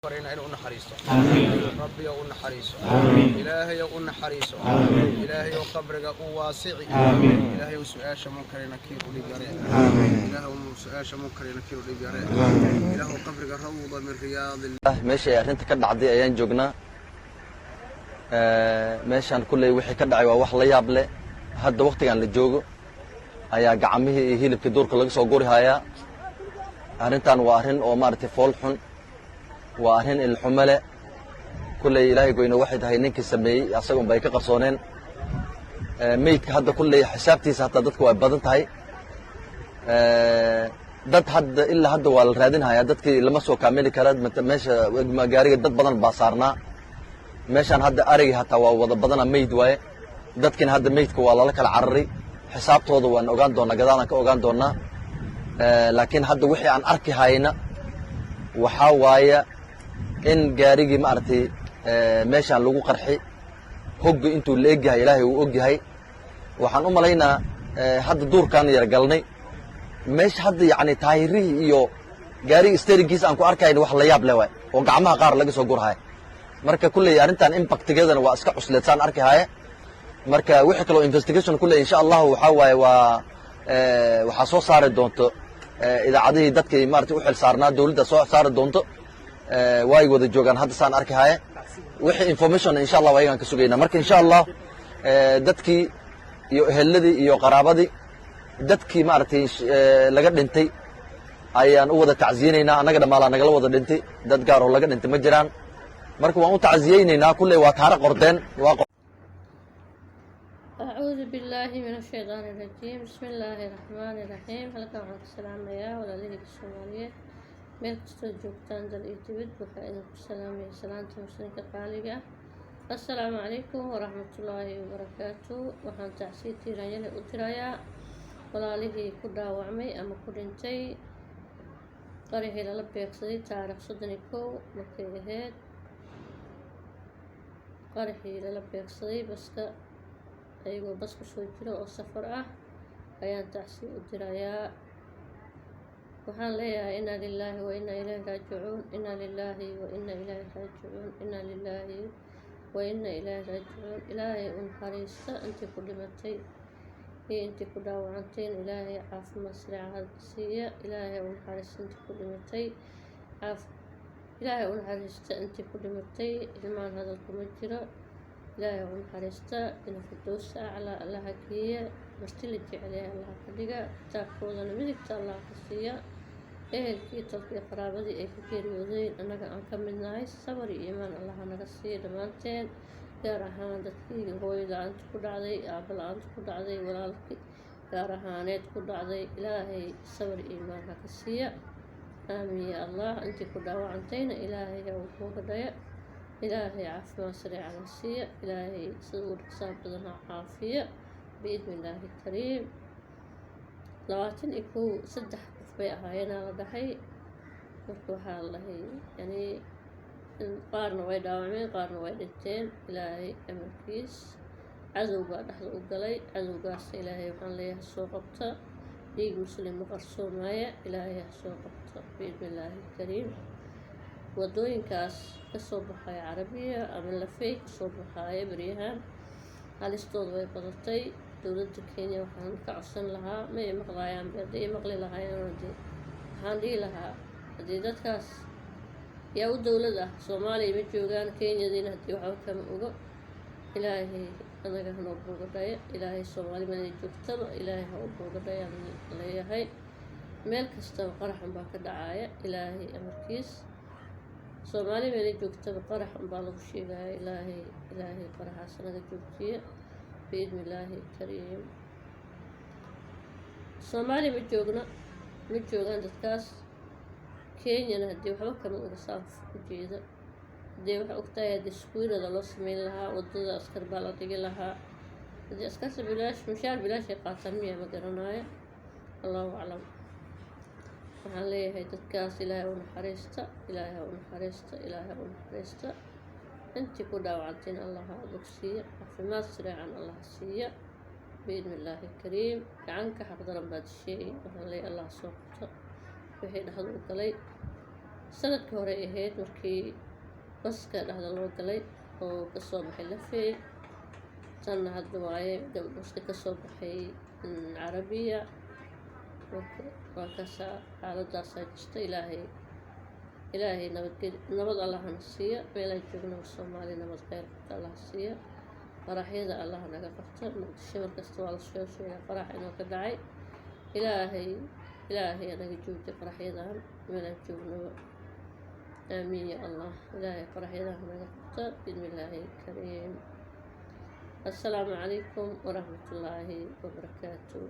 فرينا إنه نحريصه آمين ربي ونحريصه آمين إلهي ونحريصه آمين إلهي وقبرك واسعي آمين إلهي وسؤاش منكر نكير لبيارين آمين إلهي وسؤاش منكر نكير لبيارين آمين إلهي وقبرك روضة من رياض meesha ay arrinta ka dhacday ayaan joognaa meeshaan kulley wixii ka dhacay waa wax la yaab leh hadda waqtigan la joogo ayaa gacmihii iyo hilibkii duurka laga soo guri hayaa arrintan waa arrin oo maaragtay fool xun waa arrin ilxumo leh kulley ilaahay goyna waxay tahay ninkii sameeyey asaga unbay ka qarsooneen meydka hadda kulley xisaabtiisa hataa dadka waa badan tahay dad hadda ilaa hadda waa la raadinhayaa dadkii lama soo kaamili kara meesha gaariga dad badan baa saarnaa meeshaan hadda arigii hataa waa wada badana meyd waaye dadkina hadda meydka waa lala kala cararay xisaabtooda waan ogaan doonaa gadaalaan ka ogaan doonaa laakiin hadda wixii aan arki hayna waxaa waaya in gaarigii maaragtay meeshaan lagu qarxi hogga intuu la egyahay ilaahay uu ogyahay waxaan u malaynaa hadda duurkaan yar galnay meesha hadda yacni taayirihii iyo gaariga steerinkiisa aan ku arkayna wax la yaab leh waay oo gacmaha qaar laga soo gurhaya marka kulley arrintan impactigeedana waa iska cusleedsaan arki haya marka wixii kaloo investigation kulley insha allahu waxaa waaye waa waxaa soo saari doonto idaacadihii dadkii maaragtay u xil saarnaa dawladda soo saari doonto way wada joogaan hadda saan arki haya wixii information insha allah waa ayagaan ka sugaynaa marka insha allah dadkii iyo eheladii iyo qaraabadii dadkii maaragtay laga dhintay ayaan u wada tacsiyeynaynaa annaga dhamaalaa nagala wada dhintay dad gaar oo laga dhintay ma jiraan marka waan u tacsiyeynaynaa kulley waa taaro qordeen أعوذ بالله من الشيطان الرجيم بسم الله الرحمن الرحيم halkan waxaan ka salaamayaa walaalihii Soomaaliyeed meel kastoo joogtaan dal iyo dibad waxaan idinku salaamayaa salaanta muslimka qaaliga assalaamu calaykum waraxmatullaahi wabarakaatu waxaan tacsiir tiiranyada u dirayaa walaalihii ku dhaawacmay ama ku dhintay qarixii lala beegsaday taariikh 31 markay ahayd qarixii lala beegsaday baska ayagoo bas ku soo jiro oo safar ah ayaan tacsiir u dirayaa waxaan leeyahay inna lilaahi wa inna ilayhi raajicuun inna lilaahi wa inna ilayhi raajicuun inna lilaahi wa inna ilayhi raajicuun ilaahay u naxariista intii ku dhimatay iyo intii ku dhaawacanteen ilaahay caafimaad sariica siiya ilaahay u naxariista intii ku dhimatay ilaahay u naxariista intii ku dhimatay ilmaan hadalku ma jiro ilaahay u naxariista inuu firdowsa aclaa allaha geeya marti la jecelahay allaha ka dhiga kitaabkoodana midigta allaha ka siiya ehelkii tolkii qaraabadii ay ka geeriyoodeen annaga aan ka mid nahay sabar iyo iimaan allaha naga siiya dhammaanteen gaar ahaan dadkii hooyo la-aanta ku dhacday aabba la-aanta ku dhacday walaalkii gaar ahaaneed ku dhacday ilaahay sabar iyo iimaan ha ka siiya aamiin ya allah intii ku dhaawacantayna ilaahay ha uu kuuga dhaya ilaahay caafimaad sariica ha siiya ilaahay sida uu dhaqsaab badan ha caafiya biidni illaahi kariim 23 qof bay ahaayeenaa la dhahay marka waxaa la dhahay yani qaarna way dhaawacmeen qaarna way dhinteen ilaahay amarkiis cadow baa dhexda u galay cadowgaasna ilaahay waxaan leeyahay soo qabta dhiig muslim ma qarsoomaya ilaahay ha soo qabta biidni illaahi kariim wadooyinkaas kasoo baxaya carabiya ama lafey kasoo baxaya beryahaan halistooda way badatay dowladda kenya waxaan ka codsan lahaa ma ay maqlaayaan hadday maqli lahaayeen waxaan dhihi lahaa haddii dadkaas yaa u dowlad ah soomaaliya ma joogaan kenyadiina haddii waxba kama ogo ilaahay anaga hanoo boogadhaya ilaahay soomaali meelay joogtaba ilaahay ha u boogadhayaan leeyahay meel kastaba qaraxan baa ka dhacaya ilaahay amarkiis soomaali meelay joogtaba qarax unbaa lagu sheegaya ilaahay qaraxaas naga joogtiya biidni illaahi kariim soomaali ma joogaan dadkaas kenyana haddii waxba kama oga saaf ujeeda haddii waxay ogtahay haddii iskuulada loo sameyn lahaa wadada askar baa la dhigi lahaa haddii askarta bilaash mushaar bilaashay qaataan miya ma garanaayo allahu aclam waxaan leeyahay dadkaas ilaahay u naxariista ilaahay ha u naxariista ilaahay ha u naxariista intii ku dhaawacanteen allah ha bogsiiya caafimaad sariican allah siiya biidni illaahi kariim gacanka xaqdaran baad sheegay waxaan leeyahay allah soo qabto wixii dhexda u galay sanadkii hore ay ahayd markii baska dhexda loo galay oo kasoo baxay lafey. tanna hadda waaye baska kasoo baxay carabiya. marka waa kaasaa xaaladaasaa jirta. ilaahay nabad allahana siiya. meelaan joogno soomaali nabad kheyr qabta allah siiya. qaraxyada allah naga qabta. muqdisho markasta waa la soo sheegaa qarax inuu ka dhacay. ilaahay anaga joojiya qaraxyadan meelaan joognaba. آمين يا الله. إلهي فرح إله نقطة بسم الله الكريم. السلام عليكم ورحمة الله وبركاته.